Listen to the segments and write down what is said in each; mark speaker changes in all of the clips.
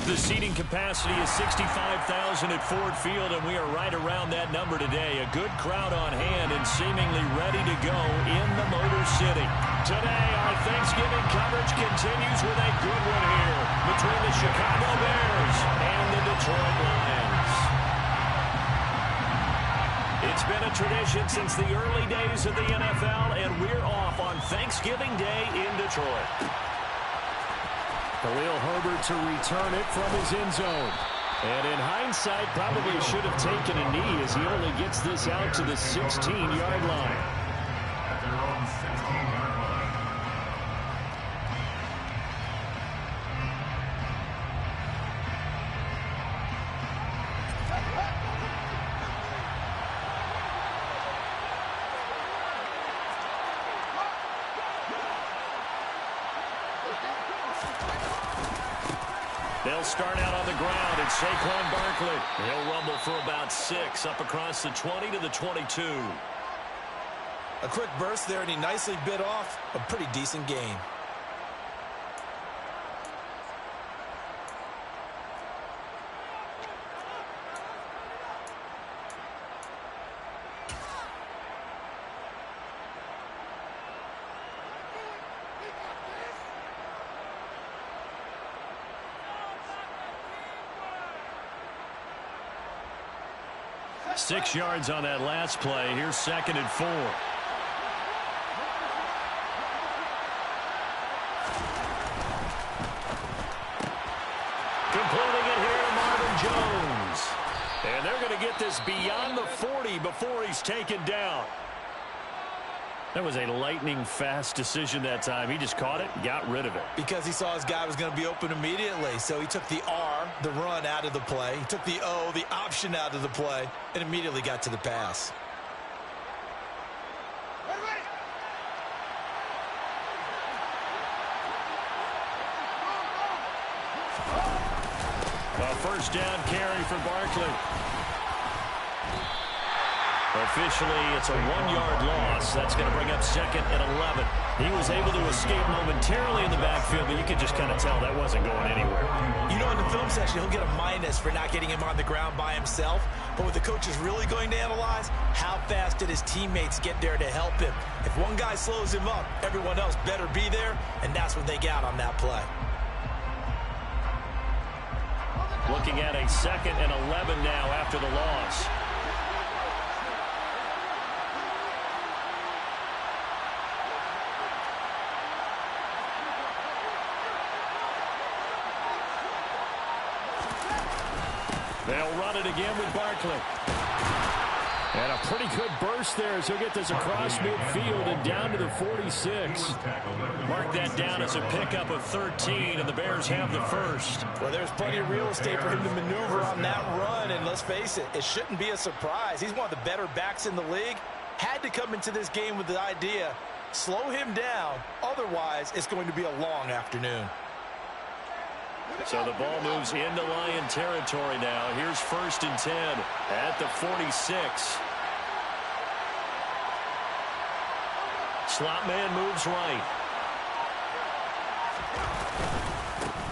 Speaker 1: The seating capacity is 65,000 at Ford Field, and we are right around that number today. A good crowd on hand and seemingly ready to go in the Motor City. Today, our Thanksgiving coverage continues with a good one here between the Chicago Bears and the Detroit Lions. It's been a tradition since the early days of the NFL, and we're off on Thanksgiving Day in Detroit. Khalil Herbert to return it from his end zone. And in hindsight, probably should have taken a knee as he only gets this out to the 16-yard line.
Speaker 2: At their own 16-yard line.
Speaker 1: They'll start out on the ground, and Saquon Barkley. He'll rumble for about 6 up across the 20 to the 22.
Speaker 3: A quick burst there, and he nicely bit off a pretty decent gain.
Speaker 1: Six yards on that last play. Here's 2nd and 4. Completing it here to Marvin Jones. And they're going to get this beyond the 40 before he's taken down. That was a lightning-fast decision that time. He just caught it and got rid of it.
Speaker 3: Because he saw his guy was going to be open immediately. So he took the R, the run, out of the play. He took the O, the option, out of the play, and immediately got to the pass.
Speaker 1: A first down carry for Barkley. Officially, it's a 1-yard loss. That's going to bring up 2nd and 11. He was able to escape momentarily in the backfield, but you could just kind of tell that wasn't going anywhere.
Speaker 3: You know, in the film section, he'll get a minus for not getting him on the ground by himself. But what the coach is really going to analyze, how fast did his teammates get there to help him? If one guy slows him up, everyone else better be there, and that's what they got on that play.
Speaker 1: Looking at a 2nd and 11 now after the loss. They'll run it again with Barkley. And a pretty good burst there as he'll get this across midfield and down to the 46. Mark that down as a pickup of 13, and the Bears have the first.
Speaker 3: Well, there's plenty of real estate for him to maneuver on that run, and let's face it, it shouldn't be a surprise. He's one of the better backs in the league. Had to come into this game with the idea, slow him down, otherwise it's going to be a long afternoon.
Speaker 1: So the ball moves into Lion territory now. Here's 1st and 10 at the 46. Slot man moves right.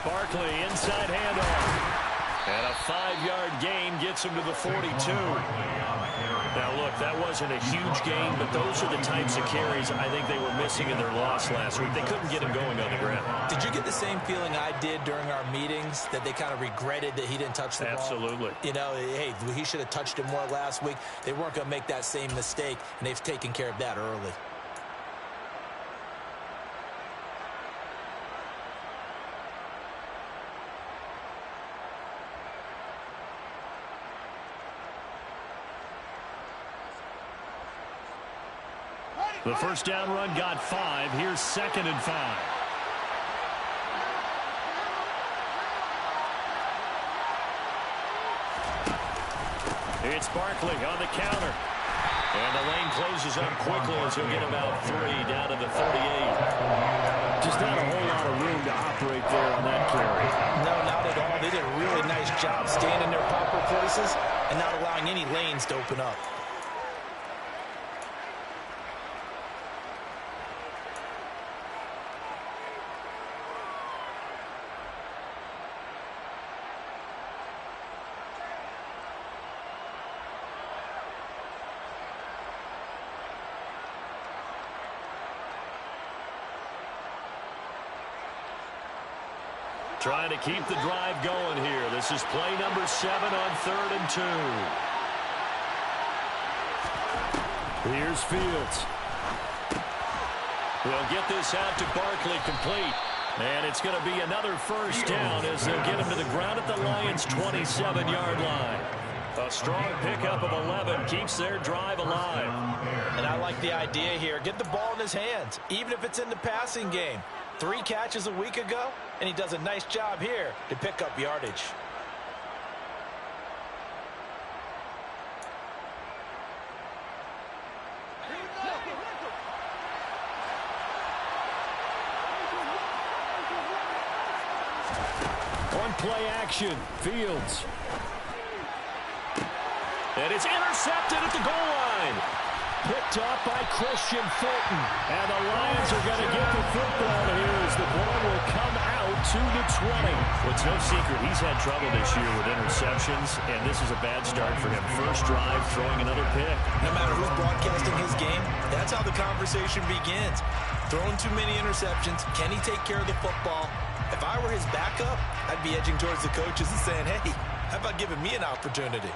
Speaker 1: Barkley inside handoff. And a 5-yard gain gets him to the 42. Now, look, that wasn't a huge gain, but those are the types of carries I think they were missing in their loss last week. They couldn't get him going on the ground.
Speaker 3: Did you get the same feeling I did during our meetings, that they kind of regretted that he didn't touch the ball?
Speaker 1: Absolutely.
Speaker 3: You know, hey, he should have touched it more last week. They weren't going to make that same mistake, and they've taken care of that early.
Speaker 1: The first down run got 5. Here's 2nd and 5. It's Barkley on the counter. And the lane closes up quickly as he'll get about 3 down to the 38. Just not a whole lot of room to operate there on that carry.
Speaker 3: No, not at all. They did a really nice job staying in their proper places and not allowing any lanes to open up.
Speaker 1: Trying to keep the drive going here. This is play number 7 on 3rd and 2. Here's Fields. They'll get this out to Barkley, complete. And it's going to be another first down as they'll get him to the ground at the Lions' 27-yard line. A strong pickup of 11 keeps their drive alive.
Speaker 3: And I like the idea here. Get the ball in his hands, even if it's in the passing game. 3 catches a week ago, and he does a nice job here to pick up yardage.
Speaker 1: On play action, Fields. And it's intercepted at the goal line. Picked up by Christian Fulton. And the Lions are going to get the football here as the ball will come out to the 20. Well, it's no secret he's had trouble this year with interceptions, and this is a bad start for him. First drive, throwing another pick.
Speaker 3: No matter who's broadcasting his game, that's how the conversation begins. Throwing too many interceptions. Can he take care of the football? If I were his backup, I'd be edging towards the coaches and saying, hey, how about giving me an opportunity?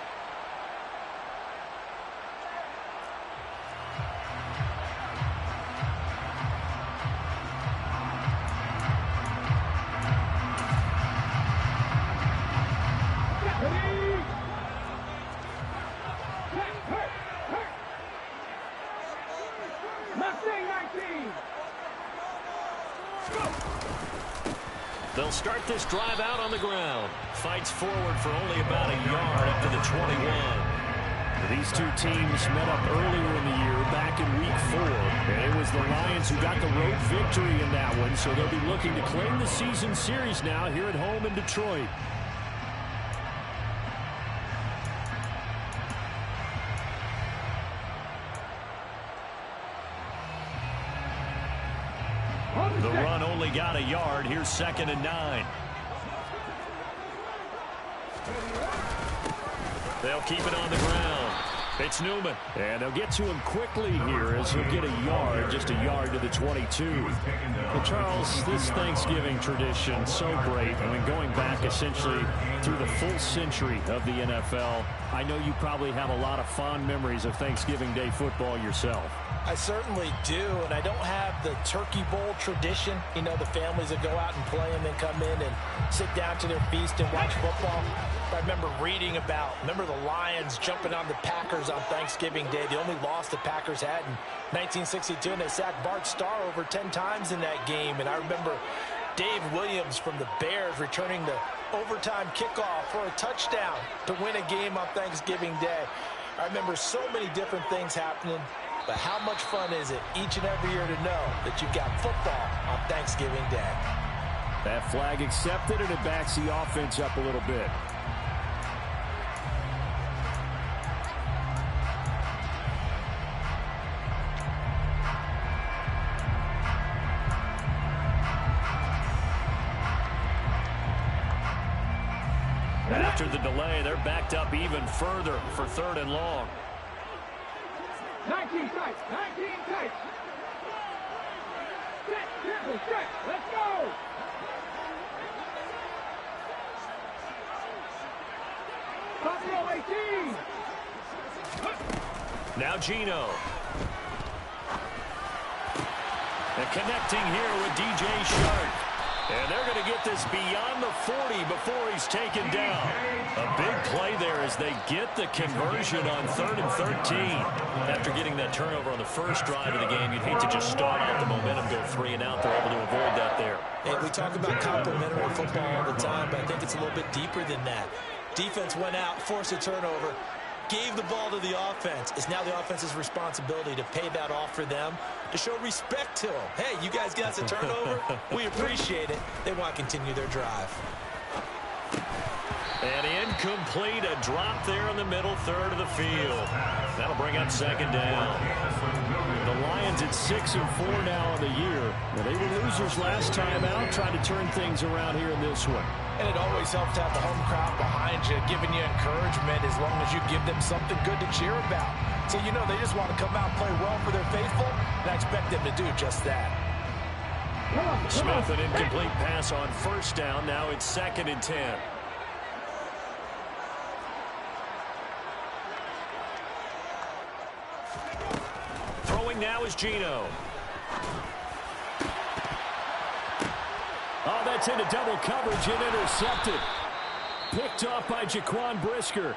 Speaker 1: They'll start this drive out on the ground. Fights forward for only about a yard up to the 21. These two teams met up earlier in the year, back in week 4. And it was the Lions who got the road victory in that one, so they'll be looking to claim the season series now here at home in Detroit. The run only got a yard. Here's 2nd and 9. They'll keep it on the ground. It's Newman. And they'll get to him quickly here as he'll get a yard, just a yard to the 22. Well, Charles, this Thanksgiving tradition, so great. I mean, going back essentially through the full century of the NFL, I know you probably have a lot of fond memories of Thanksgiving Day football yourself.
Speaker 3: I certainly do, and I don't have the Turkey Bowl tradition. You know, the families that go out and play and then come in and sit down to their feast and watch football. I remember reading about, the Lions jumping on the Packers on Thanksgiving Day. The only loss the Packers had in 1962, and they sacked Bart Starr over 10 times in that game. And I remember Dave Williams from the Bears returning the overtime kickoff for a touchdown to win a game on Thanksgiving Day. I remember so many different things happening. But how much fun is it each and every year to know that you've got football on Thanksgiving Day?
Speaker 1: That flag accepted, and it backs the offense up a little bit. After the delay, they're backed up even further for 3rd and long.
Speaker 4: 19 tight, 19 tight. Set, careful, set, let's go. Top row 18.
Speaker 1: Now Gino. And connecting here with DJ Shark. And they're going to get this beyond the 40 before he's taken down. A big play there as they get the conversion on 3rd and 13. After getting that turnover on the first drive of the game, you'd hate to just start out the momentum, go 3 and out. They're able to avoid that there.
Speaker 3: Hey, we talk about complementary football all the time, but I think it's a little bit deeper than that. Defense went out, forced a turnover, gave the ball to the offense. It's now the offense's responsibility to pay that off for them, to show respect to them. Hey, you guys got us a turnover? We appreciate it. They want to continue their drive.
Speaker 1: And incomplete, a drop there in the middle third of the field. That'll bring up 2nd down. The Lions at 6-4 now in the year. Well, they were losers last time out, trying to turn things around here in this one.
Speaker 3: And it always helps to have the home crowd behind you, giving you encouragement as long as you give them something good to cheer about. So, they just want to come out and play well for their faithful, and I expect them to do just that.
Speaker 1: Smith, an incomplete pass on first down. Now it's 2nd and 10. Throwing now is Geno. Oh, that's into double coverage and intercepted. Picked off by Jaquan Brisker.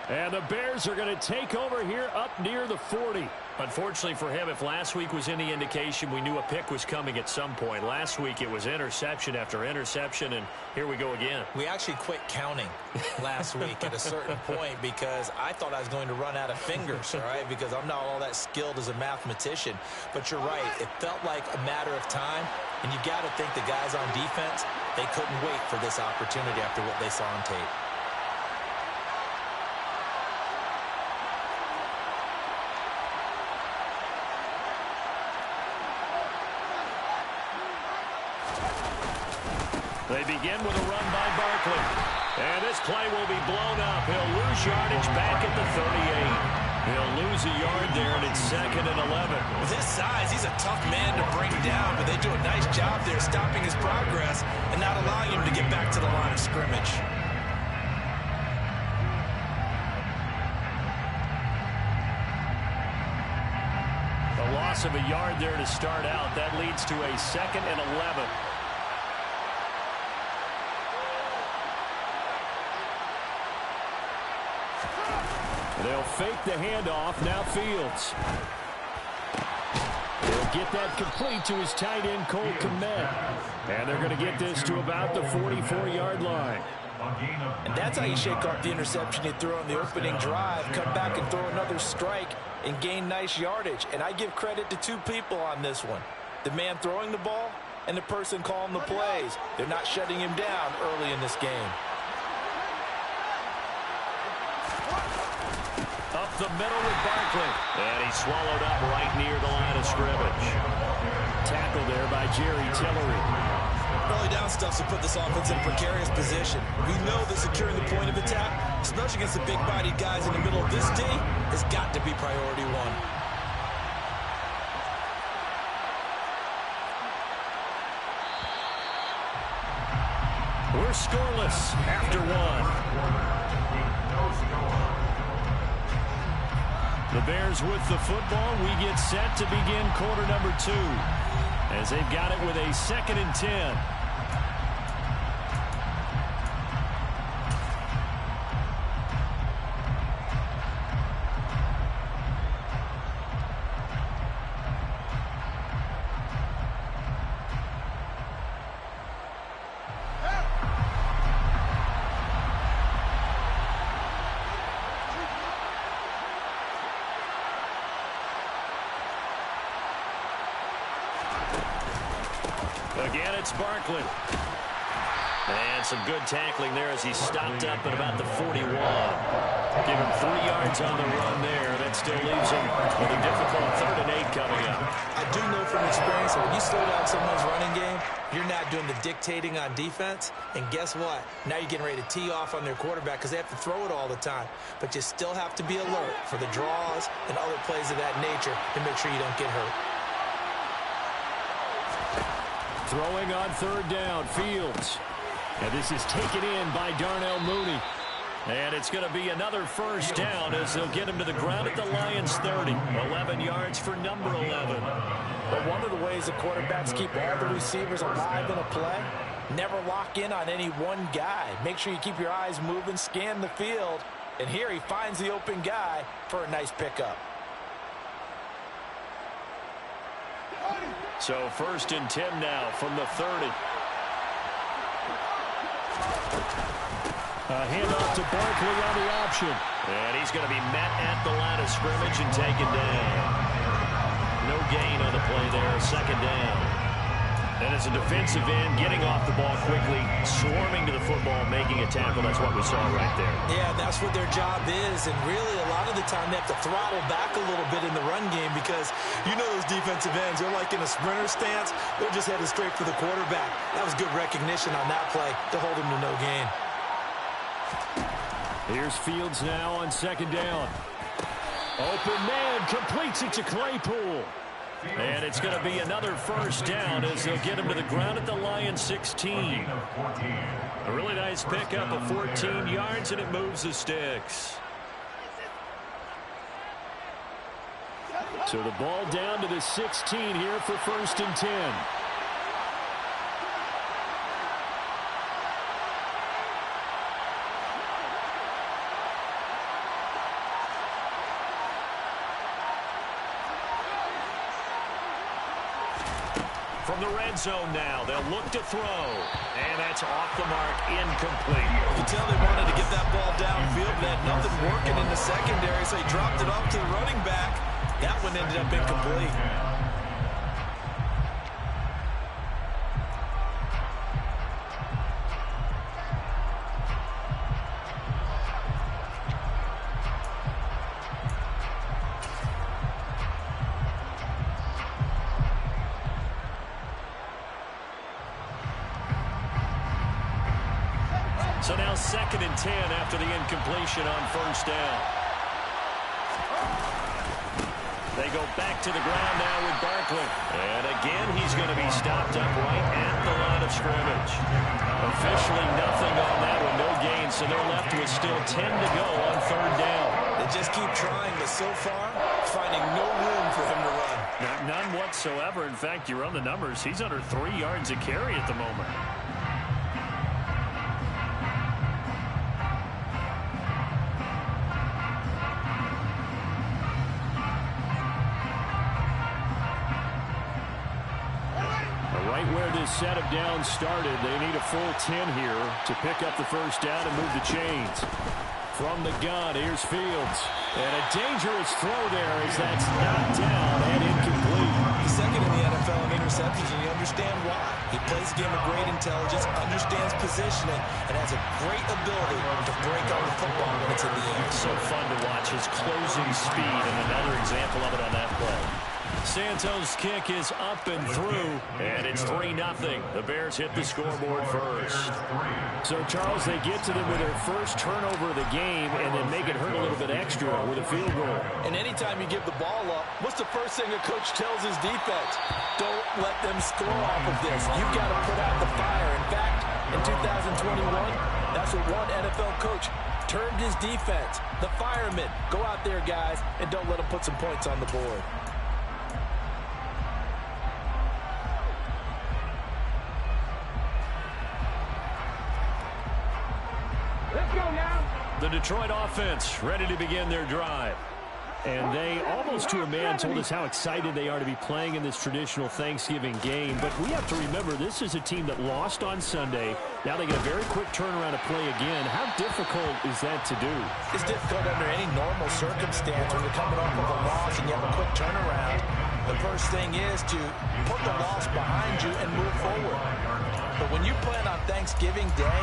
Speaker 1: And the Bears are going to take over here up near the 40. Unfortunately for him, if last week was any indication, we knew a pick was coming at some point. Last week it was interception after interception, and here we go again.
Speaker 3: We actually quit counting last week at a certain point because I thought I was going to run out of fingers, all right, because I'm not all that skilled as a mathematician. But you're right. It felt like a matter of time, and you got to think the guys on defense, they couldn't wait for this opportunity after what they saw on tape.
Speaker 1: They begin with a run by Barkley. And this play will be blown up. He'll lose yardage back at the 38. He'll lose a yard there, and it's 2nd and 11.
Speaker 3: With his size, he's a tough man to bring down, but they do a nice job there stopping his progress and not allowing him to get back to the line of scrimmage.
Speaker 1: A loss of a yard there to start out. That leads to a 2nd and 11. They'll fake the handoff. Now Fields. He'll get that complete to his tight end, Cole Kmet. And they're going to get this to about the 44-yard line.
Speaker 3: And that's how you shake off the interception you threw on the opening drive, come back and throw another strike and gain nice yardage. And I give credit to two people on this one. The man throwing the ball and the person calling the plays. They're not shutting him down early in this game.
Speaker 1: Up the middle with Barkley. And he's swallowed up right near the line of scrimmage. Tackle there by Jerry Tillery.
Speaker 3: Early down stuff to put this offense in a precarious position. We know that securing the point of attack, especially against the big-bodied guys in the middle of this D, has got to be priority one.
Speaker 1: We're scoreless after one. The Bears with the football. We get set to begin quarter number 2 as they've got it with a 2nd and 10. Again, it's Barkley. And some good tackling there as he stopped up at about the 41. Give him 3 yards on the run there. That still leaves him with a difficult 3rd and 8 coming up.
Speaker 3: I do know from experience that when you slow down someone's running game, you're not doing the dictating on defense. And guess what? Now you're getting ready to tee off on their quarterback because they have to throw it all the time. But you still have to be alert for the draws and other plays of that nature to make sure you don't get hurt.
Speaker 1: Throwing on 3rd down, Fields. And this is taken in by Darnell Mooney. And it's going to be another 1st down as they'll get him to the ground at the Lions' 30. 11 yards for number 11.
Speaker 3: But one of the ways the quarterbacks keep all the receivers alive in a play, never lock in on any one guy. Make sure you keep your eyes moving, scan the field. And here he finds the open guy for a nice pickup.
Speaker 1: So 1st and 10 now from the 30. A handoff to Barkley on the option. And he's going to be met at the line of scrimmage and taken down. No gain on the play there, 2nd down. And as a defensive end, getting off the ball quickly, swarming to the football, making a tackle. That's what we saw right there.
Speaker 3: Yeah, that's what their job is. And really, a lot of the time, they have to throttle back a little bit in the run game because you know those defensive ends, they're like in a sprinter stance. They're just headed straight for the quarterback. That was good recognition on that play to hold him to no gain.
Speaker 1: Here's Fields now on 2nd down. Open man, completes it to Claypool. And it's going to be another first down as they'll get him to the ground at the Lions 16. A really nice pickup of 14 yards, and it moves the sticks. So the ball down to the 16 here for 1st and 10. From the red zone now, they'll look to throw. And that's off the mark, incomplete.
Speaker 3: You can tell they wanted to get that ball downfield. They had nothing working in the secondary, so he dropped it off to the running back. That one ended up incomplete.
Speaker 1: So now 2nd and 10 after the incompletion on 1st down. They go back to the ground now with Barkley. And again, he's going to be stopped up right at the line of scrimmage. Officially nothing on that one, no gain, so they're left with still 10 to go on 3rd down.
Speaker 3: They just keep trying, but so far, finding no room for him to run.
Speaker 1: None whatsoever. In fact, you run the numbers, he's under 3 yards a carry at the moment. Set of downs started. They need a full 10 here to pick up the 1st down and move the chains. From the gun, here's Fields. And a dangerous throw there as that's knocked down and incomplete.
Speaker 3: He's 2nd in the NFL in interceptions, and you understand why. He plays a game of great intelligence, understands positioning, and has a great ability to break on the football when it's in the air.
Speaker 1: So fun to watch his closing speed, and another example of it on that play. Santos' kick is up and through, and it's 3-0. The Bears hit the scoreboard first. So, Charles, they get to them with their first turnover of the game and then make it hurt a little bit extra with a field goal.
Speaker 3: And anytime you give the ball up, what's the first thing a coach tells his defense? Don't let them score off of this. You've got to put out the fire. In fact, in 2021, that's what one NFL coach termed his defense. The firemen. Go out there, guys, and don't let them put some points on the board.
Speaker 1: The Detroit offense ready to begin their drive. And they, almost to a man, told us how excited they are to be playing in this traditional Thanksgiving game. But we have to remember, this is a team that lost on Sunday. Now they get a very quick turnaround to play again. How difficult is that to do?
Speaker 3: It's difficult under any normal circumstance when you're coming off of a loss and you have a quick turnaround. The first thing is to put the loss behind you and move forward. But when you play on Thanksgiving Day,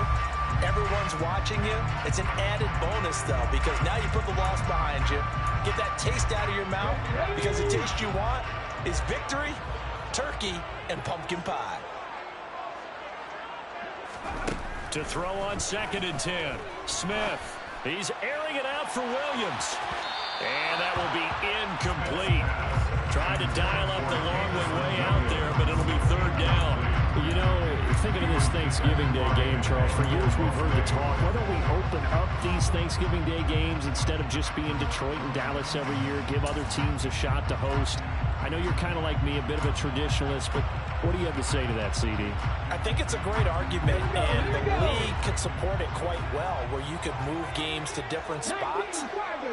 Speaker 3: everyone's watching you. It's an added bonus, though, because now you put the loss behind you. Get that taste out of your mouth, because the taste you want is victory, turkey, and pumpkin pie.
Speaker 1: To throw on 2nd and 10. Smith. He's airing it out for Williams. And that will be incomplete. Tried to dial up the long way out there, but it'll be 3rd down. You know, thinking of this Thanksgiving Day game, Charles, for years we've heard the talk, why don't we open up these Thanksgiving Day games instead of just being Detroit and Dallas every year, give other teams a shot to host? I know you're kind of like me, a bit of a traditionalist, but what do you have to say to that, CD?
Speaker 3: I think it's a great argument, and the league could support it quite well, where you could move games to different spots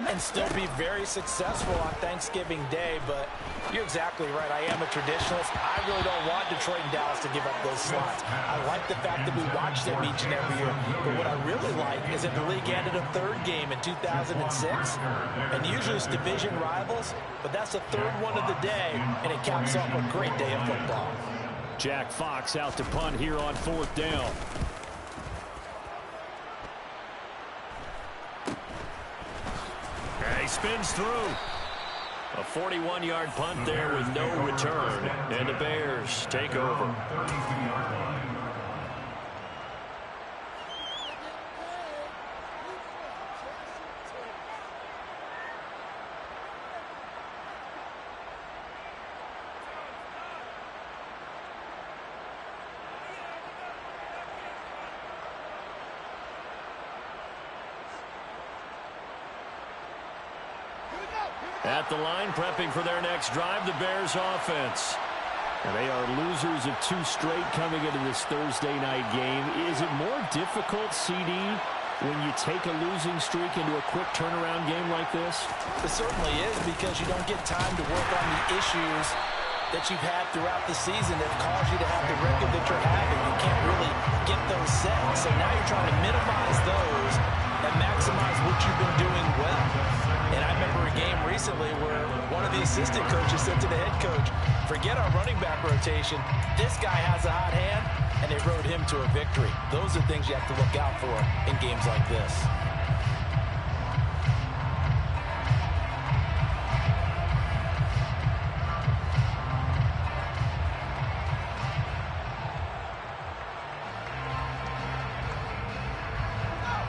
Speaker 3: and still be very successful on Thanksgiving Day. But you're exactly right. I am a traditionalist. I really don't want Detroit and Dallas to give up those slots. I like the fact that we watch them each and every year. But what I really like is that the league added a 3rd game in 2006. And usually it's division rivals, but that's the 3rd one of the day, and it caps off a great day of football.
Speaker 1: Jack Fox out to punt here on 4th down. And he spins through. A 41-yard punt there with no return. And the Bears take over. At the line, prepping for their next drive, the Bears offense. And they are losers of 2 straight coming into this Thursday night game. Is it more difficult, CD, when you take a losing streak into a quick turnaround game like this?
Speaker 3: It certainly is, because you don't get time to work on the issues that you've had throughout the season that caused you to have the record that you're having. You can't really get those set. So now you're trying to minimize those and maximize what you've been doing well. And I remember a game recently where one of the assistant coaches said to the head coach, forget our running back rotation. This guy has a hot hand, and they rode him to a victory. Those are things you have to look out for in games like this.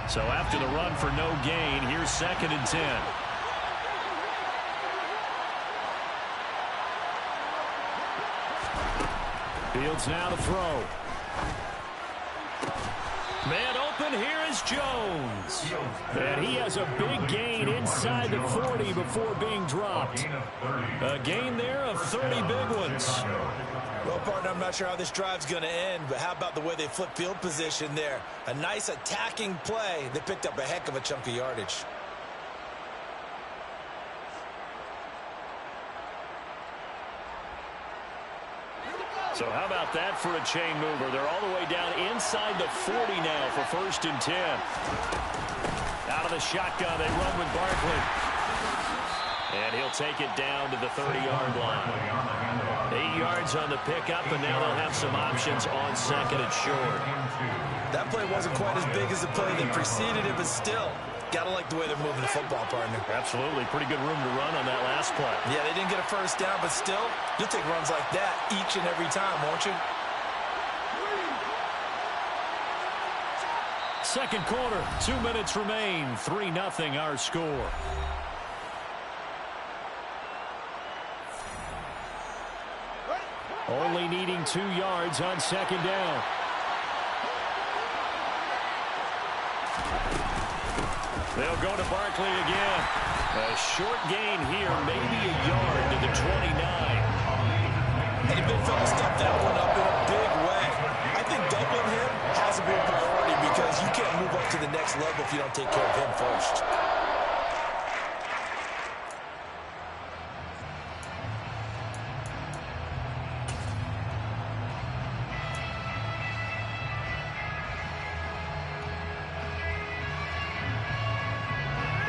Speaker 1: So after the run for no gain, here's 2nd and 10. Fields now to throw. Man open, here is Jones. And he has a big gain inside the 40 before being dropped. A gain there of 30 big ones.
Speaker 3: Well, partner, I'm not sure how this drive's going to end, but how about the way they flip field position there? A nice attacking play. They picked up a heck of a chunk of yardage.
Speaker 1: So how about that for a chain mover? They're all the way down inside the 40 now for 1st and 10. Out of the shotgun, they run with Barkley. And he'll take it down to the 30-yard line. 8 yards on the pickup, and now they'll have some options on 2nd and short.
Speaker 3: That play wasn't quite as big as the play that preceded it, but still, got to like the way they're moving the football, partner.
Speaker 1: Absolutely. Pretty good room to run on that last play.
Speaker 3: Yeah, they didn't get a first down, but still, you'll take runs like that each and every time, won't you?
Speaker 1: 2nd quarter, 2 minutes remain. 3-0 our score. Only needing 2 yards on 2nd down. They'll go to Barkley again. A short gain here, maybe a yard to the 29.
Speaker 3: And the big fella stepped that one up in a big way. I think doubling him has to be a priority because you can't move up to the next level if you don't take care of him first.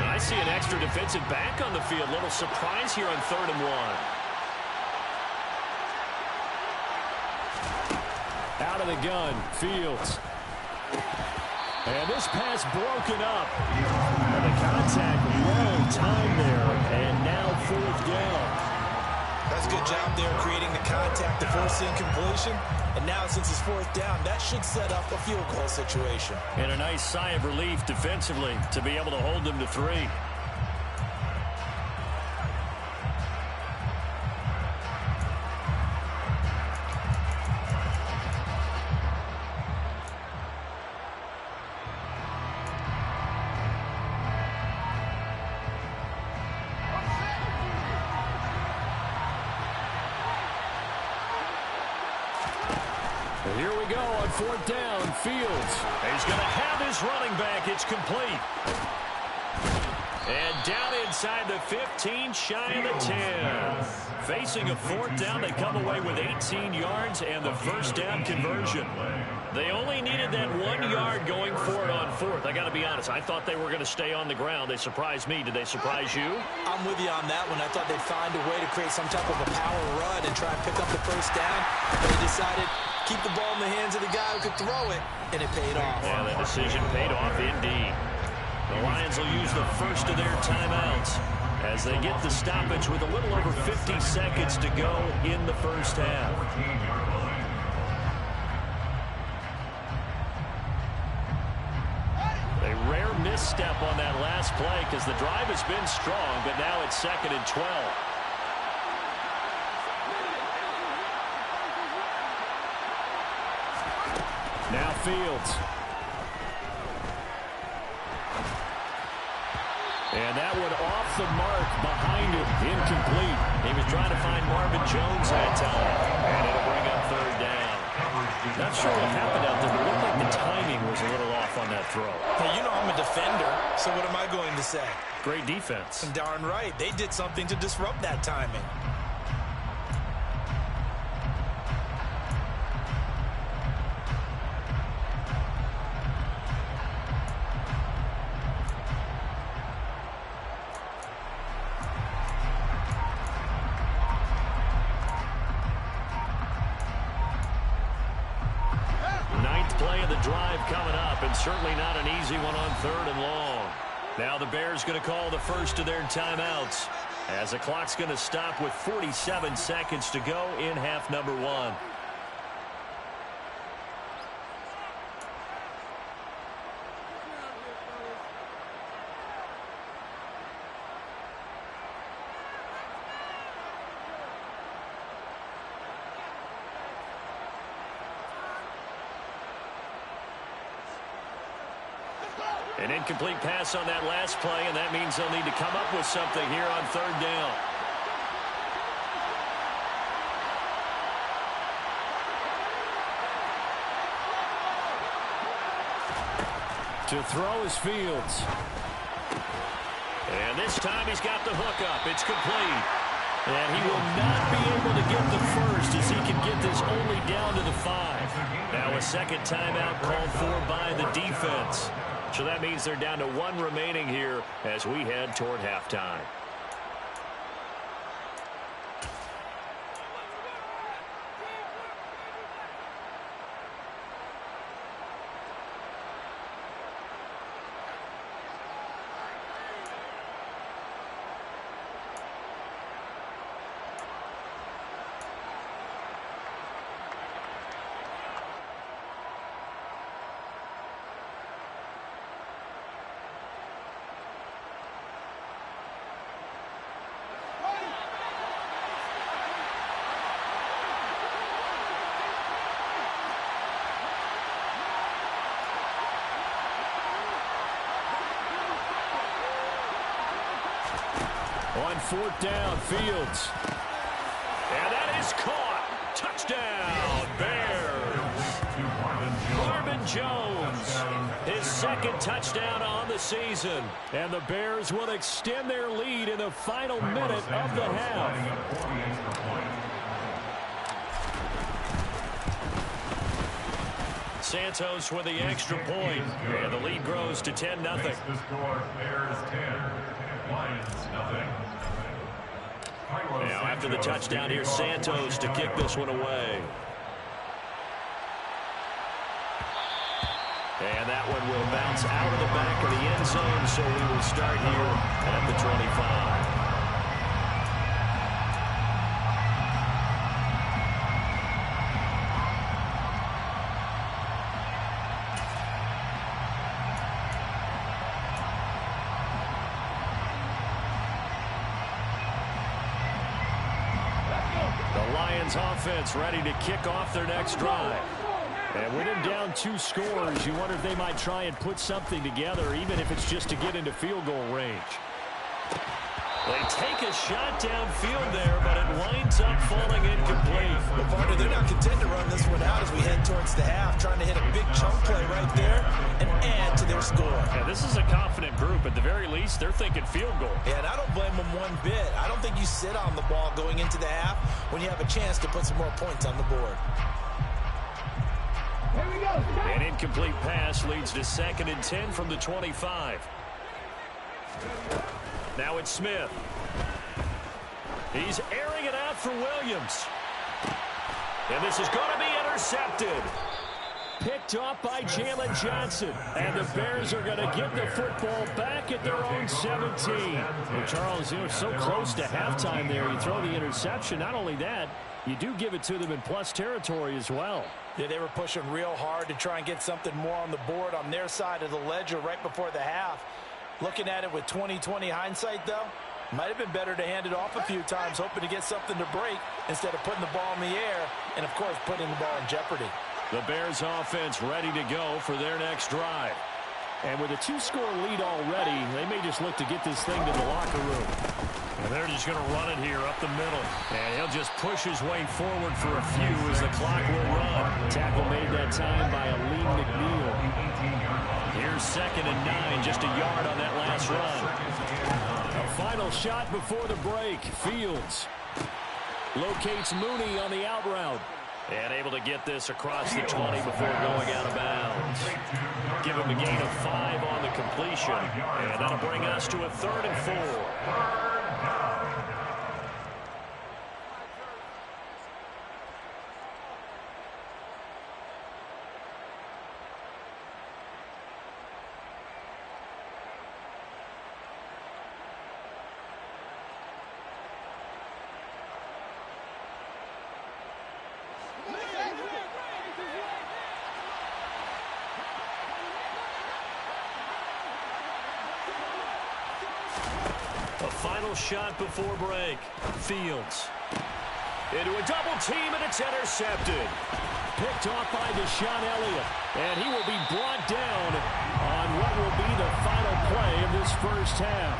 Speaker 1: I see an extra defensive back on the field. Little surprise here on 3rd and 1. Out of the gun, Fields. And this pass broken up. And the contact, long time there. And now 4th down.
Speaker 3: That's a good job there creating the contact to force the incompletion. And now since it's 4th down, that should set up a field goal situation.
Speaker 1: And a nice sigh of relief defensively to be able to hold them to 3. Here we go on 4th down. Fields. He's going to have his running back. It's complete. And down inside the 15, shy of the 10. Facing a 4th down, they come away with 18 yards and the 1st down conversion. They only needed that 1 yard going for it on 4th. I got to be honest, I thought they were going to stay on the ground. They surprised me. Did they surprise you?
Speaker 3: I'm with you on that one. I thought they'd find a way to create some type of a power run and try and pick up the 1st down. They decided keep the ball in the hands of the guy who could throw it, and it paid off.
Speaker 1: Yeah, the decision paid off indeed. The Lions will use the first of their timeouts as they get the stoppage with a little over 50 seconds to go in the 1st half. A rare misstep on that last play because the drive has been strong, but now it's 2nd and 12. Now Fields. And that one off the mark behind him. Incomplete. He was trying to find Marvin Jones that time. And it'll bring up third down. Not sure what happened out there, but it looked like the timing was a little off on that throw.
Speaker 3: Now, you know I'm a defender, so what am I going to say?
Speaker 1: Great defense.
Speaker 3: Darn right. They did something to disrupt that timing.
Speaker 1: Play of the drive coming up, and certainly not an easy one on third and long. Now the Bears going to call the first of their timeouts as the clock's going to stop with 47 seconds to go in half number one. An incomplete pass on that last play, and that means they'll need to come up with something here on third down. To throw is Fields. And this time he's got the hook up. It's complete. And he will not be able to get the first as he can get this only down to the 5. Now a second timeout called for by the defense. So that means they're down to one remaining here as we head toward halftime. On fourth down, Fields. And that is caught. Touchdown, Bears. Marvin Jones, his second touchdown on the season. And the Bears will extend their lead in the final minute of the half. Santos with the extra point. And the lead grows to 10-0.
Speaker 2: The score, Bears 10, Lions nothing.
Speaker 1: Now after the touchdown, here's Santos to kick this one away. And that one will bounce out of the back of the end zone, so we will start here at the 25. Offense ready to kick off their next drive. And with them down 2 scores, you wonder if they might try and put something together, even if it's just to get into field goal range. They take a shot downfield there, but it winds up falling incomplete.
Speaker 3: Well, partner, they're not content to run this one out as we head towards the half, trying to hit a big chunk play right there and add to their score.
Speaker 1: Yeah, this is a confident group. At the very least, they're thinking field goal.
Speaker 3: Yeah, and I don't blame them one bit. I don't think you sit on the ball going into the half when you have a chance to put some more points on the board.
Speaker 4: Here we go.
Speaker 1: An incomplete pass leads to 2nd and 10 from the 25. Now it's Smith. He's airing it out for Williams. And this is going to be intercepted. Picked off by Jalen Johnson. And the Bears are going to get the football back at their own 17. Well, Charles, so close to halftime there. You throw the interception. Not only that, you do give it to them in plus territory as well.
Speaker 3: Yeah, they were pushing real hard to try and get something more on the board on their side of the ledger right before the half. Looking at it with 20/20 hindsight, though, might have been better to hand it off a few times, hoping to get something to break instead of putting the ball in the air and, of course, putting the ball in jeopardy.
Speaker 1: The Bears offense ready to go for their next drive. And with a 2-score lead already, they may just look to get this thing to the locker room. And they're just going to run it here up the middle. And he'll just push his way forward for a few as the clock will run. Tackle made that time by Aleem McNeil. Here's 2nd and 9, just a yard on that last run. A final shot before the break. Fields locates Mooney on the out route. And able to get this across the 20 before going out of bounds. Give him a gain of 5 on the completion. And that'll bring us to a 3rd and 4. Final shot before break. Fields into a double team, and it's intercepted. Picked off by Deshaun Elliott, and he will be brought down on what will be the final play of this first half.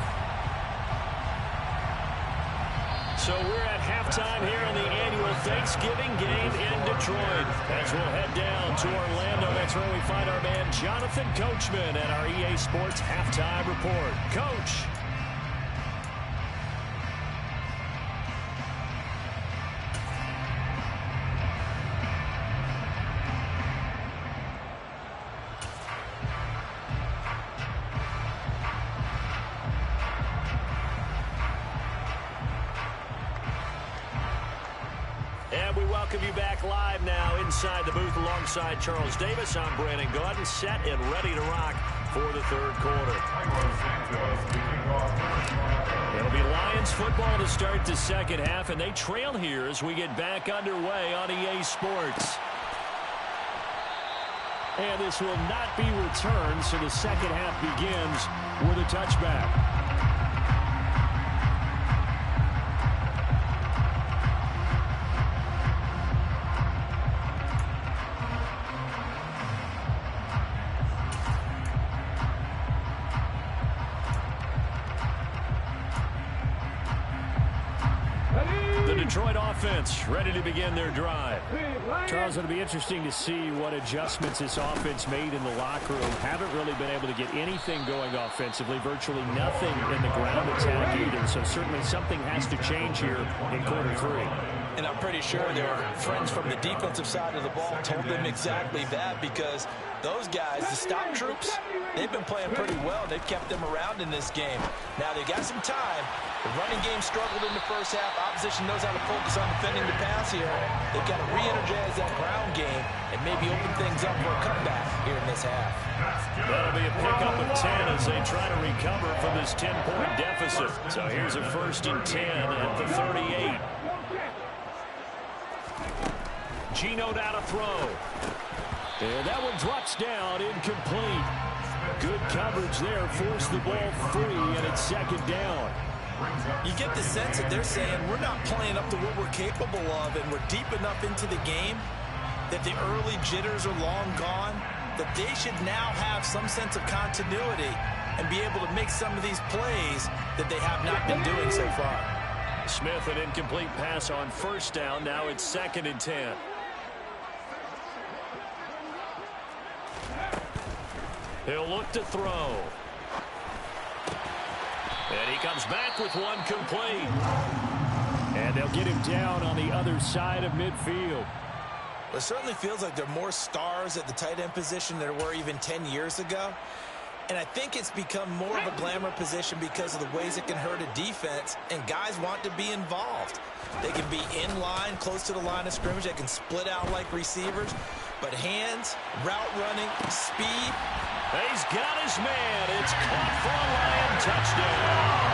Speaker 1: So we're at halftime here in the annual Thanksgiving game in Detroit. As we'll head down to Orlando, that's where we find our man Jonathan Coachman at our EA Sports Halftime Report. Coach. Welcome you back live now inside the booth alongside Charles Davis. I'm Brandon Gaudin, set and ready to rock for the 3rd quarter. It'll be Lions football to start the 2nd half, and they trail here as we get back underway on EA Sports. And this will not be returned, so the 2nd half begins with a touchback. Detroit offense ready to begin their drive. Charles, it'll be interesting to see what adjustments this offense made in the locker room. Haven't really been able to get anything going offensively, virtually nothing in the ground attack either. So certainly something has to change here in quarter 3.
Speaker 3: And I'm pretty sure their friends from the defensive side of the ball told them exactly that, because those guys, the stop troops, they've been playing pretty well. They've kept them around in this game. Now they got some time. The running game struggled in the first half. Opposition knows how to focus on defending the pass here. They've got to re-energize that ground game and maybe open things up for a comeback here in this half.
Speaker 1: That'll be a pickup of 10 as they try to recover from this 10-point deficit. So here's a 1st and 10 at the 38. Geno down to throw. And that one drops down, incomplete. Good coverage there, forced the ball free, and it's 2nd down.
Speaker 3: You get the sense that they're saying we're not playing up to what we're capable of, and we're deep enough into the game that the early jitters are long gone, that they should now have some sense of continuity and be able to make some of these plays that they have not been doing so far.
Speaker 1: Smith, an incomplete pass on 1st down. Now it's 2nd and 10. He'll look to throw. And he comes back with one complete. And they'll get him down on the other side of midfield.
Speaker 3: It certainly feels like there are more stars at the tight end position than there were even 10 years ago. And I think it's become more of a glamour position because of the ways it can hurt a defense, and guys want to be involved. They can be in line, close to the line of scrimmage. They can split out like receivers. But hands, route running, speed.
Speaker 1: He's got his man. It's caught for a Lion touchdown.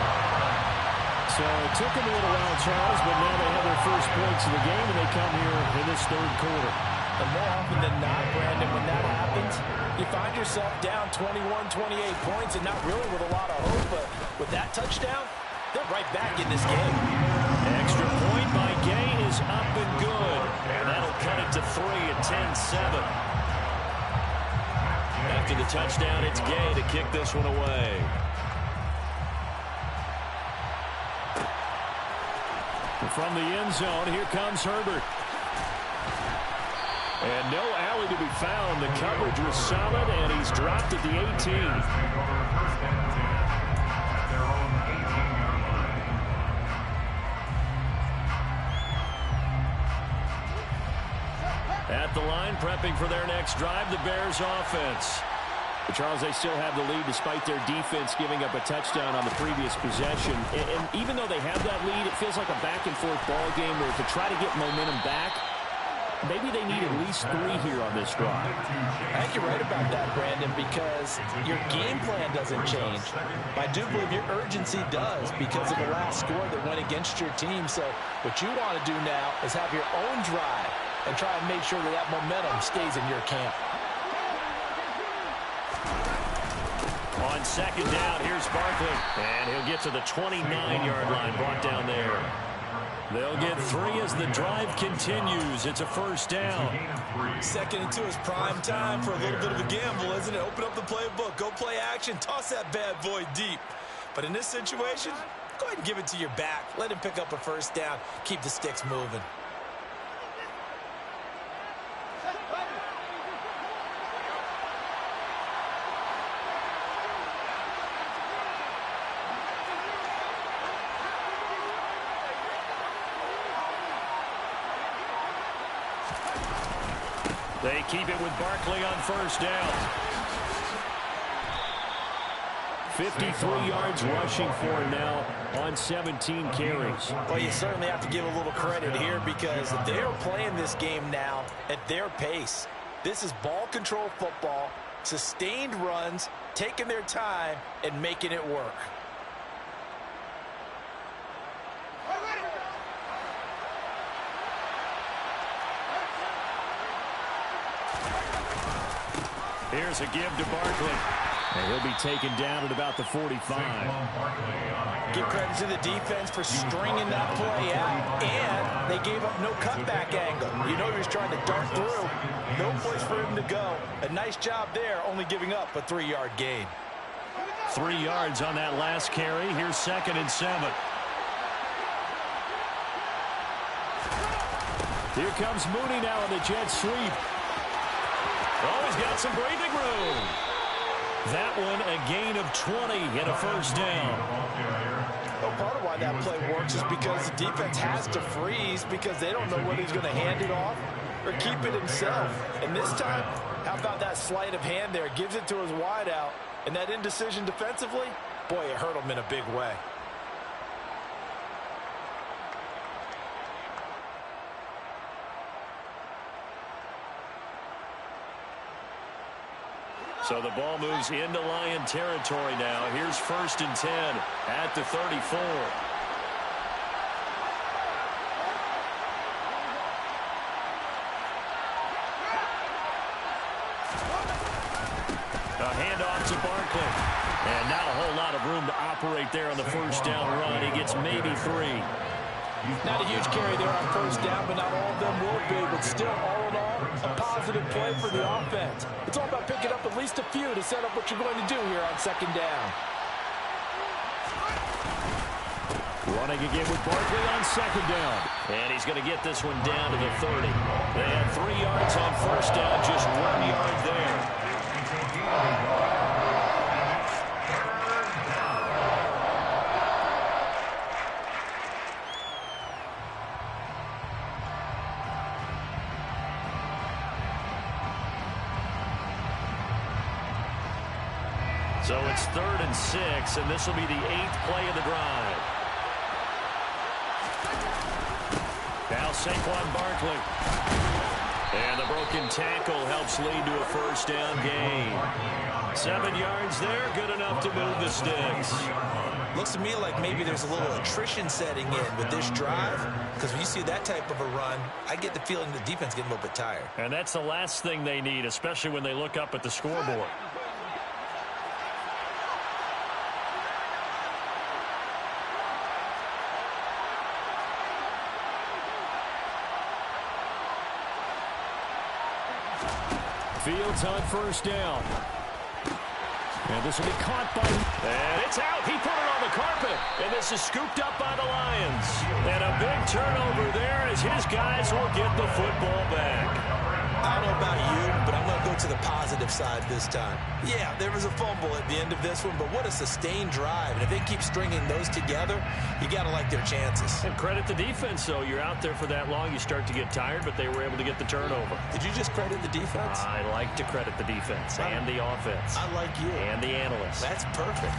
Speaker 1: So it took him a little while, Charles, but now they have their first points of the game, and they come here in this 3rd quarter.
Speaker 3: And more often than not, Brandon, when that happens, you find yourself down 21, 28 points, and not really with a lot of hope, but with that touchdown, they're right back in this game.
Speaker 1: Extra point by Gay is up and good, and that'll cut it to 3 at 10-7. after the touchdown. It's Gay to kick this one away. From the end zone, here comes Herbert. And no alley to be found. The coverage was solid, and he's dropped at the 18. At the line, prepping for their next drive, the Bears offense. But Charles, they still have the lead despite their defense giving up a touchdown on the previous possession. And even though they have that lead, it feels like a back-and-forth ball game where to try to get momentum back, maybe they need at least 3 here on this drive.
Speaker 3: I think you're right about that, Brandon, because your game plan doesn't change. I do believe your urgency does because of the last score that went against your team. So what you want to do now is have your own drive and try and make sure that that momentum stays in your camp.
Speaker 1: On second down, here's Barkley. And he'll get to the 29-yard line, brought down there. They'll get 3 as the drive continues. It's a first down.
Speaker 3: 2nd and 2 is prime time for a little bit of a gamble, isn't it? Open up the playbook, go play action, toss that bad boy deep. But in this situation, go ahead and give it to your back. Let him pick up a first down. Keep the sticks moving.
Speaker 1: They keep it with Barkley on first down. 53 yards rushing for him now on 17 carries.
Speaker 3: Well, you certainly have to give a little credit here because they're playing this game now at their pace. This is ball control football, sustained runs, taking their time, and making it work.
Speaker 1: Here's a give to Barkley. And he'll be taken down at about the 45.
Speaker 3: Give credit to the defense for stringing that play out, and they gave up no cutback angle. You know he was trying to dart through. No place for him to go. A nice job there, only giving up a 3-yard gain.
Speaker 1: 3 yards on that last carry. Here's 2nd and 7. Here comes Mooney now on the jet sweep. Oh, he's got some breathing room. That one, a gain of 20 and a first down.
Speaker 3: Well, part of why that play works is because the defense has to freeze because they don't know whether he's going to hand it off or keep it himself. And this time, how about that sleight of hand there? Gives it to his wideout. And that indecision defensively, boy, it hurt him in a big way.
Speaker 1: So the ball moves into Lion territory now. Here's 1st and 10 at the 34. A handoff to Barkley. And not a whole lot of room to operate there on the first down run. He gets maybe 3.
Speaker 3: Not a huge carry there on first down, but not all of them will be. But still, all in all, a positive play for the offense. It's all about picking up at least a few to set up what you're going to do here on 2nd down.
Speaker 1: Running again with Barkley on 2nd down. And he's going to get this one down to the 30. They had 3 yards on first down, just 1 yard there. So it's 3rd and 6, and this will be the 8th play of the drive. Now Saquon Barkley. And the broken tackle helps lead to a first down gain. 7 yards there, good enough to move the sticks.
Speaker 3: Looks to me like maybe there's a little attrition setting in with this drive, because when you see that type of a run, I get the feeling the defense getting a little bit tired.
Speaker 1: And that's the last thing they need, especially when they look up at the scoreboard. Fields on first down. And this will be caught by... And it's out. He put it on the carpet. And this is scooped up by the Lions. And a big turnover there as his guys will get the football back.
Speaker 3: I don't know about you, but I'm going to go to the positive side this time. Yeah, there was a fumble at the end of this one, but what a sustained drive. And if they keep stringing those together, you got to like their chances.
Speaker 1: And credit the defense, though. You're out there for that long, you start to get tired, but they were able to get the turnover.
Speaker 3: Did you just credit the defense?
Speaker 1: I like to credit the defense and the offense.
Speaker 3: I like you.
Speaker 1: And the analysts.
Speaker 3: That's perfect.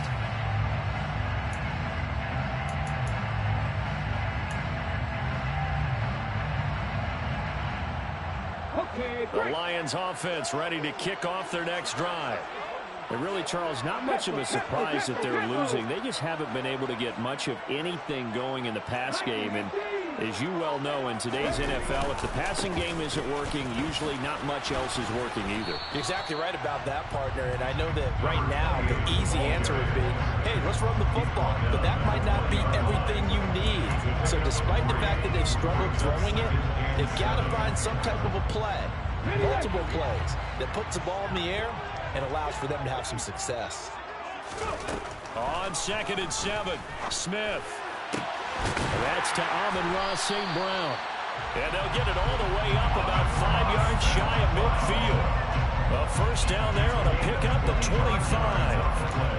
Speaker 1: The Lions offense ready to kick off their next drive. And really, Charles, not much of a surprise that they're losing. They just haven't been able to get much of anything going in the pass game. And as you well know, in today's NFL, if the passing game isn't working, usually not much else is working either.
Speaker 3: You're exactly right about that, partner. And I know that right now the easy answer would be, hey, let's run the football. But that might not be everything you need. So despite the fact that they've struggled throwing it, they've got to find some type of a play, multiple plays, that puts the ball in the air and allows for them to have some success.
Speaker 1: On 2nd and 7, Smith. That's to Amon-Ra St. Brown. And they'll get it all the way up about 5 yards shy of midfield. A first down there on a pickup at 25.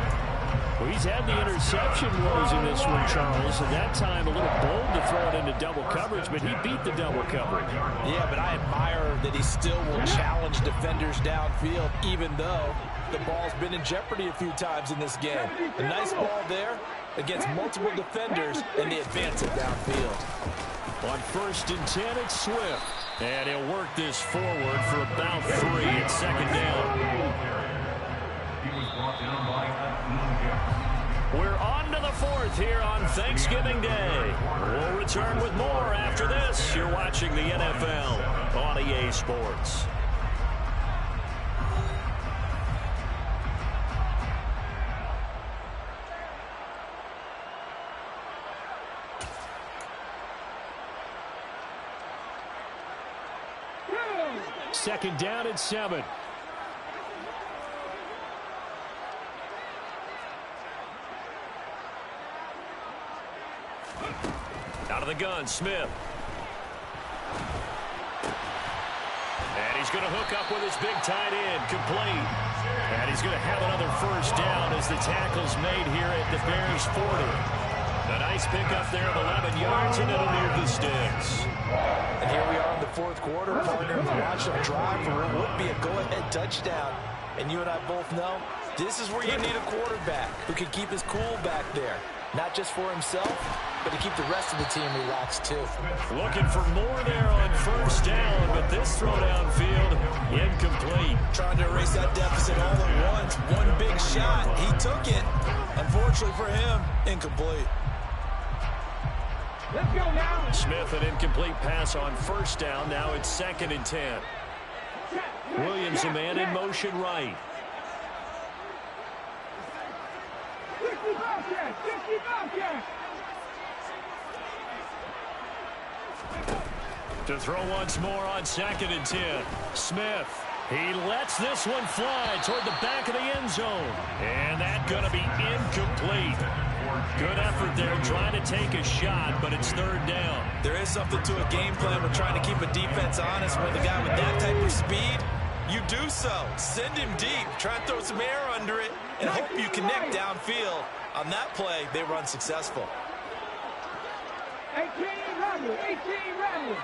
Speaker 1: Well, he's had the interception woes in this one, Charles, and that time a little bold to throw it into double coverage, but he beat the double coverage.
Speaker 3: Yeah, but I admire that he still will challenge defenders downfield, even though the ball's been in jeopardy a few times in this game. A nice ball there against multiple defenders, and they advance it downfield.
Speaker 1: On 1st and 10, it's Swift. And he'll work this forward for about 3 at 2nd down.
Speaker 2: He was brought down by
Speaker 1: We're on to the 4th here on Thanksgiving Day. We'll return with more after this. You're watching the NFL on EA Sports. Second down at 7. Out of the gun, Smith. And he's going to hook up with his big tight end, complete. And he's going to have another first down as the tackle's made here at the Bears 40. A nice pickup there of 11 yards, and it'll move the sticks.
Speaker 3: And here we are in the 4th quarter, partner. Watch them drive for what would be a go-ahead touchdown. And you and I both know this is where you need a quarterback who can keep his cool back there. Not just for himself, but to keep the rest of the team relaxed too.
Speaker 1: Looking for more there on first down, but this throw downfield incomplete.
Speaker 3: Trying to erase that deficit all at once. One big shot. He took it. Unfortunately for him, incomplete.
Speaker 4: Let's go now.
Speaker 1: Smith, an incomplete pass on first down. Now it's 2nd and 10. Williams, a man in motion right.
Speaker 4: 65 yards, 65 yards.
Speaker 1: To throw once more on 2nd and 10. Smith, he lets this one fly toward the back of the end zone. And that's going to be incomplete. Good effort there trying to take a shot, but it's 3rd down.
Speaker 3: There is something to a game plan. We're trying to keep a defense honest. With a guy with that type of speed, you do so. Send him deep. Try and throw some air under it and hope you connect downfield. On that play, they were unsuccessful.
Speaker 4: 18 run, 18 run.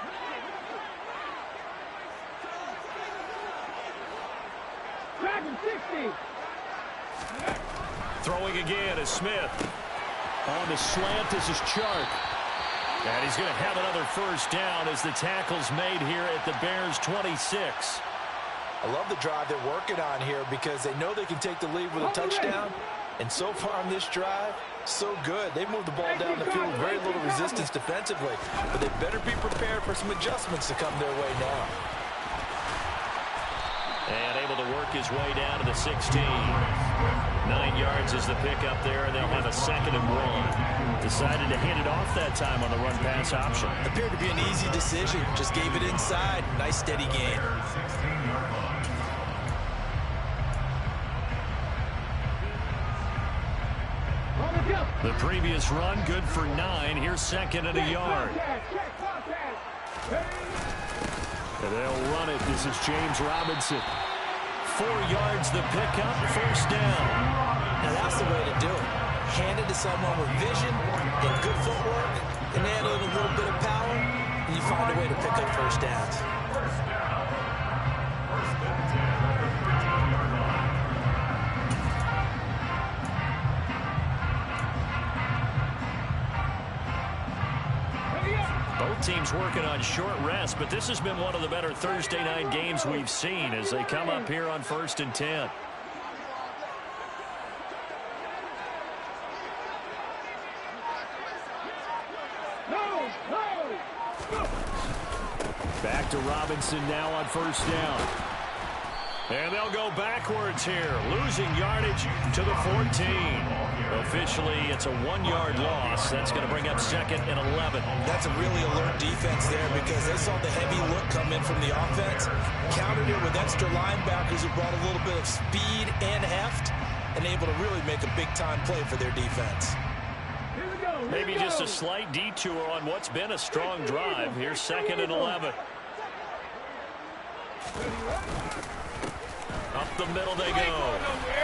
Speaker 4: Dragon 60.
Speaker 1: Throwing again is Smith. On the slant, this is Chark. And he's going to have another first down as the tackle's made here at the Bears 26.
Speaker 3: I love the drive they're working on here because they know they can take the lead with a touchdown. And so far on this drive, so good. They've moved the ball down the field with very little resistance defensively. But they better be prepared for some adjustments to come their way now.
Speaker 1: And able to work his way down to the 16. 9 yards is the pickup there, and they'll have a 2nd and 1. Decided to hand it off that time on the run-pass option.
Speaker 3: Appeared to be an easy decision. Just gave it inside. Nice steady gain.
Speaker 1: The previous run, good for 9. Here's second and a yard. And they'll run it. This is James Robinson. 4 yards the pickup, first down.
Speaker 3: Now that's the way to do it. Hand it to someone with vision and good footwork, and add a little bit of power, and you find a way to pick up first downs.
Speaker 1: Both teams working on short rest, but this has been one of the better Thursday night games we've seen as they come up here on 1st and 10. Back to Robinson now on first down. And they'll go backwards here, losing yardage to the 14. Officially, it's a 1-yard loss. That's going to bring up second and 11.
Speaker 3: That's a really alert defense there because they saw the heavy look come in from the offense, countered it with extra linebackers who brought a little bit of speed and heft, and able to really make a big-time play for their defense.
Speaker 1: Maybe just a slight detour on what's been a strong drive. Here's second and 11. Up the middle they go.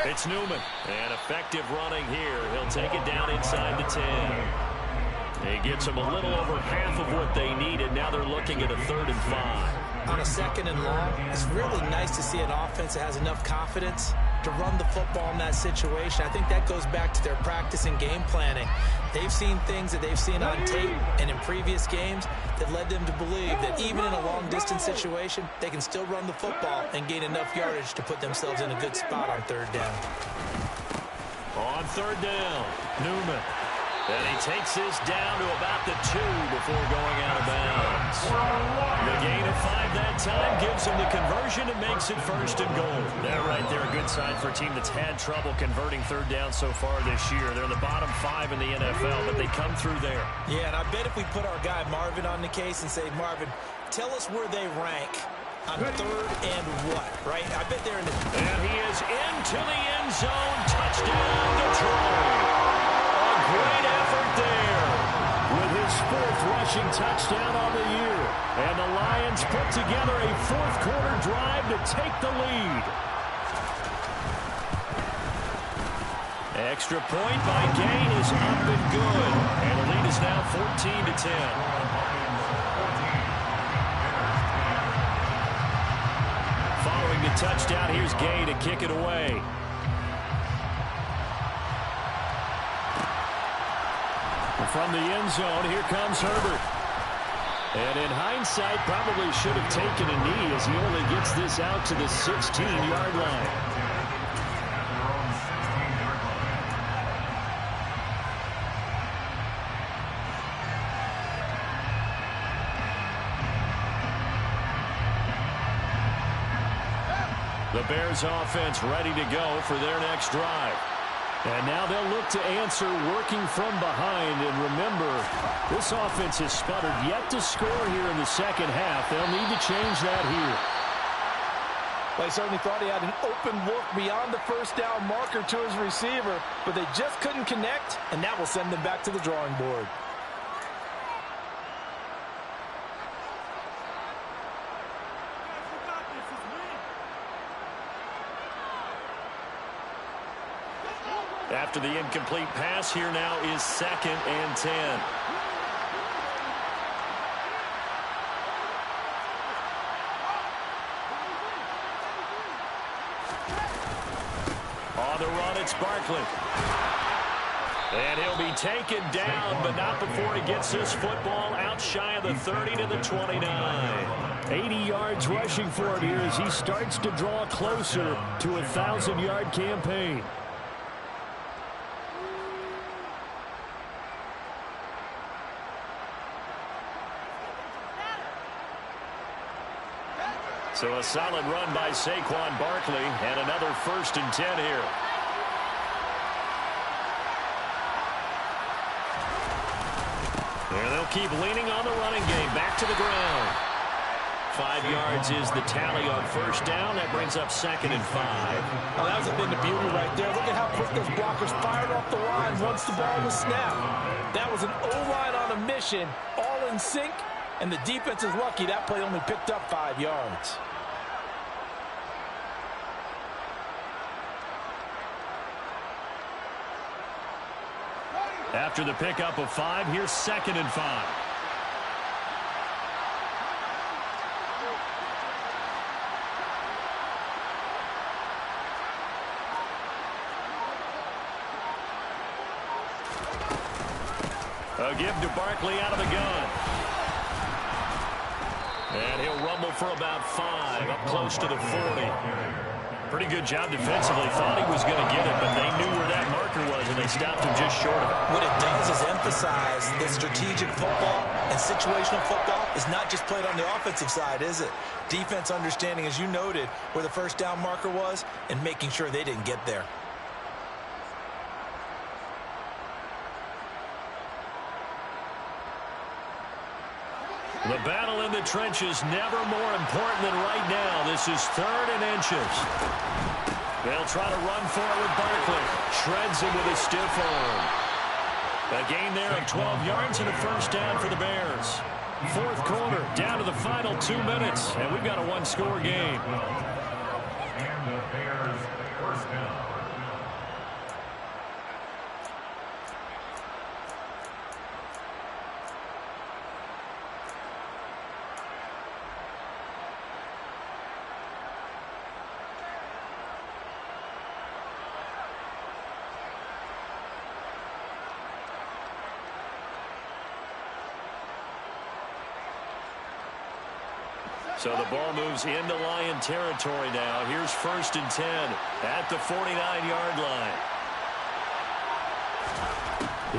Speaker 1: It's Newman. And effective running here. He'll take it down inside the 10. He gets them a little over half of what they needed. Now they're looking at a 3rd and 5.
Speaker 3: On a 2nd and long, it's really nice to see an offense that has enough confidence to run the football in that situation. I think that goes back to their practice and game planning. They've seen things that they've seen on tape and in previous games that led them to believe that even in a long-distance situation, they can still run the football and gain enough yardage to put themselves in a good spot on 3rd down.
Speaker 1: On 3rd down, Newman. And he takes this down to about the 2 before going out of bounds. The gain of 5 that time gives him the conversion and makes it 1st and goal. That right there, a good sign for a team that's had trouble converting 3rd down so far this year. They're in the bottom 5 in the NFL, but they come through there. Yeah, and I bet if we put our guy Marvin on the case and say, Marvin, tell us where they rank on 3rd and what, right? I bet they're in the... And he is into the end zone. Touchdown, Detroit. Great effort there with his 4th rushing touchdown on the year. And the Lions put together a 4th quarter drive to take the lead. Extra point by Gain is up and good. And the lead is now 14-10. Following the touchdown, here's Gain to kick it away. From the end zone, here comes Herbert. And in hindsight, probably should have taken a knee as he only gets this out to the 16-yard line. The Bears offense ready to go for their next drive. And now they'll look to answer working from behind. And remember, this offense has sputtered yet to score here in the second half. They'll need to change that here.
Speaker 3: Well, he certainly thought he had an open look beyond the first down marker to his receiver, but they just couldn't connect, and that will send them back to the drawing board. After the incomplete pass, here now is 2nd and 10. On the run, it's Barkley. And he'll be taken down, but not before he gets this football out shy of the 30 to the 29. 80 yards rushing for him here as he starts to draw closer to a 1,000-yard campaign. So a solid run by Saquon Barkley, and another 1st and 10 here. There they'll keep leaning on the running game. Back to the ground.
Speaker 1: 5 yards is the tally on first down. That brings up 2nd and 5.
Speaker 3: Well, that was a thing of beauty right there. Look at how quick those blockers fired off the line once the ball was snapped. That was an O-line on a mission, all in sync, and the defense is lucky that play only picked up 5 yards.
Speaker 1: After the pickup of 5, here's 2nd and 5. A give to Barkley out of the gun. And he'll rumble for about 5, up close to the 40. Pretty good job defensively. Thought he was going to get it, but they knew where that marker was, and they stopped him just short of it.
Speaker 3: What it does is emphasize that strategic football and situational football is not just played on the offensive side, is it? Defense understanding, as you noted, where the first down marker was and making sure they didn't get there.
Speaker 1: The battle in the trenches never more important than right now. This is 3rd and inches. They'll try to run for it with Barkley. Shreds him with a stiff arm. A gain there of 12 yards and a first down for the Bears. 4th quarter, down to the final 2 minutes, and we've got a 1-score game.
Speaker 2: And the Bears first down.
Speaker 1: So the ball moves into Lion territory now. Here's 1st and 10 at the 49-yard line.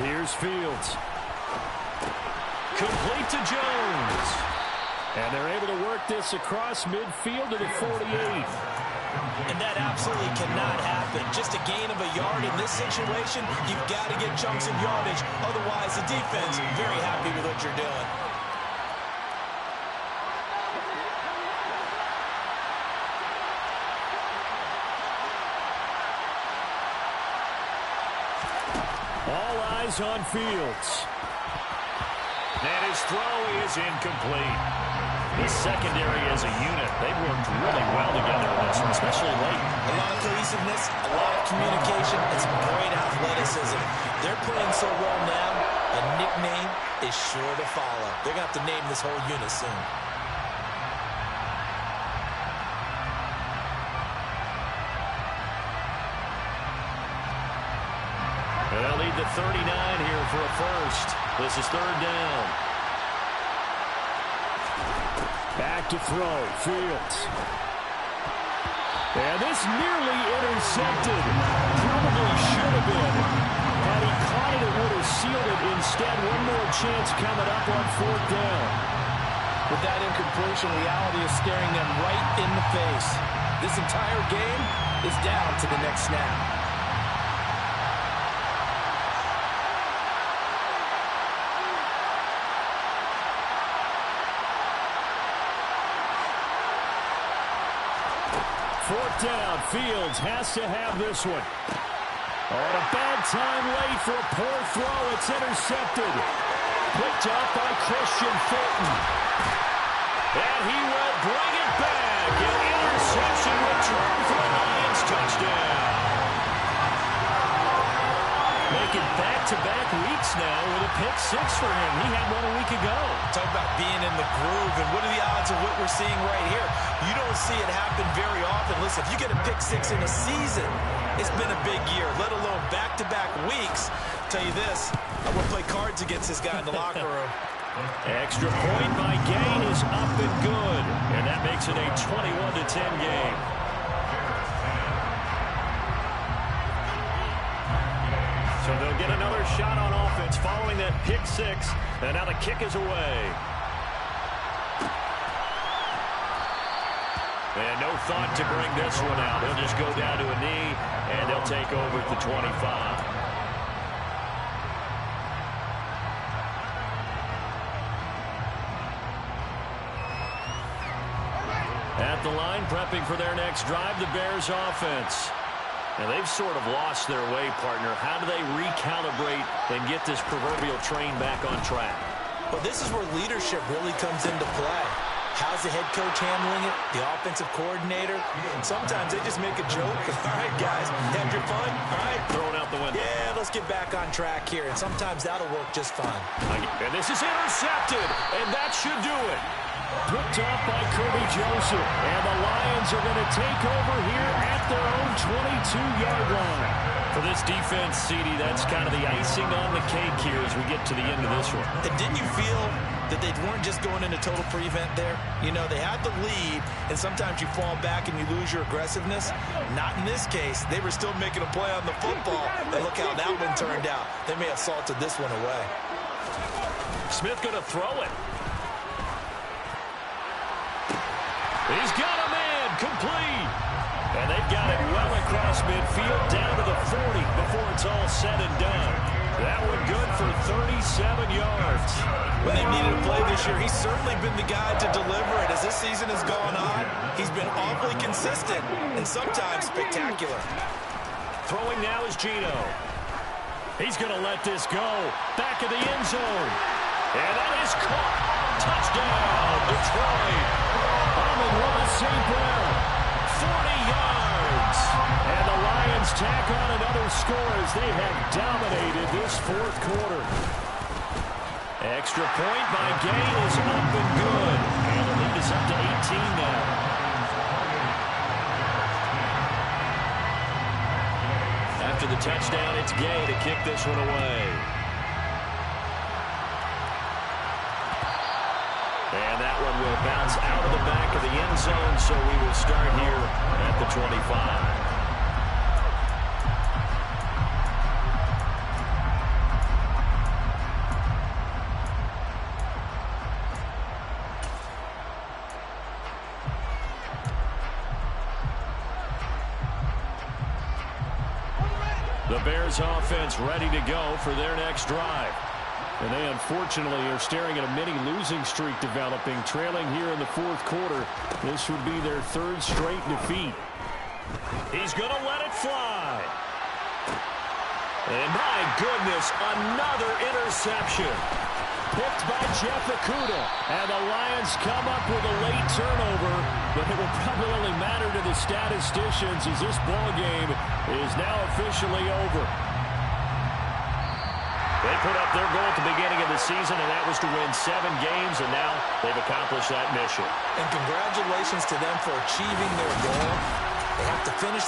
Speaker 1: Here's Fields. Complete to Jones. And they're able to work this across midfield to the 48.
Speaker 3: And that absolutely cannot happen. Just a gain of a yard in this situation, you've got to get chunks of yardage. Otherwise, the defense very happy with what you're doing.
Speaker 1: All eyes on Fields. And his throw is incomplete. The secondary as a unit, they've worked really well together in this one, especially late.
Speaker 3: A lot of cohesiveness, a lot of communication, and some great athleticism. They're playing so well now, a nickname is sure to follow. They're going to have to name this whole unit soon.
Speaker 1: They'll need the 39 here for a first. This is 3rd down. Back to throw, Fields. And this nearly intercepted. Probably should have been. Had he caught it, it would have sealed it. Instead, one more chance coming up on 4th down.
Speaker 3: With that incompletion, reality is staring them right in the face. This entire game is down to the next snap.
Speaker 1: Fourth down, Fields has to have this one. On a bad time late for a poor throw, it's intercepted. Picked up by Christian Fulton. And he will bring it back. An interception return for the Lions touchdown. Making back-to-back weeks now with a pick 6 for him. He had one a week ago.
Speaker 3: Talk about being in the groove, and what are the odds of what we're seeing right here? You don't see it happen very often. Listen, if you get a pick 6 in a season, it's been a big year, let alone back-to-back weeks. Tell you this, I want to play cards against this guy in the locker room.
Speaker 1: Extra point by Gain is up and good, and that makes it a 21-10 game. So they'll get another shot on offense following that pick 6, and now the kick is away. And no thought to bring this one out. He'll just go down to a knee, and they'll take over at the 25. At the line, prepping for their next drive, the Bears offense. And they've sort of lost their way, partner. How do they recalibrate and get this proverbial train back on track?
Speaker 3: Well, this is where leadership really comes into play. How's the head coach handling it? The offensive coordinator? Sometimes they just make a joke. All right, guys, had your fun? All right.
Speaker 1: Throwing out the window.
Speaker 3: Yeah, let's get back on track here. And sometimes that'll work just fine.
Speaker 1: And this is intercepted, and that should do it. Picked off by Kirby Joseph. And the Lions are going to take over here at their own 22-yard line. For this defense, CD, that's kind of the icing on the cake here as we get to the end of this one.
Speaker 3: And didn't you feel that they weren't just going into total prevent there? You know, they had the lead, and sometimes you fall back and you lose your aggressiveness. Not in this case. They were still making a play on the football. And look how that one turned out. They may have salted this one away.
Speaker 1: Smith going to throw it. He's got a man, complete. And they've got it well across midfield, down to the 40 before it's all said and done. That one good for 37 yards.
Speaker 3: When they've needed a play this year, he's certainly been the guy to deliver it. As this season has gone on, he's been awfully consistent and sometimes spectacular.
Speaker 1: Throwing now is Gino. He's going to let this go. Back of the end zone. And that is caught. Touchdown, Detroit. Amon-Ra St. Brown, 40 yards. And the Lions tack on another score as they have dominated this fourth quarter. Extra point by Gay is up and good. And the lead is up to 18 now. After the touchdown, it's Gay to kick this one away. And that one will bounce out of the back of the end zone, so we will start here at the 25. The Bears offense ready to go for their next drive. And they unfortunately are staring at a mini losing streak developing, trailing here in the fourth quarter. This would be their third straight defeat. He's going to let it fly. And my goodness, another interception. Picked by Jeff Okudah. And the Lions come up with a late turnover, but it will probably only matter to the statisticians as this ball game is now officially over. They put up their goal at the beginning of the season, and that was to win 7 games, and now they've accomplished that mission.
Speaker 3: And congratulations to them for achieving their goal. They have to finish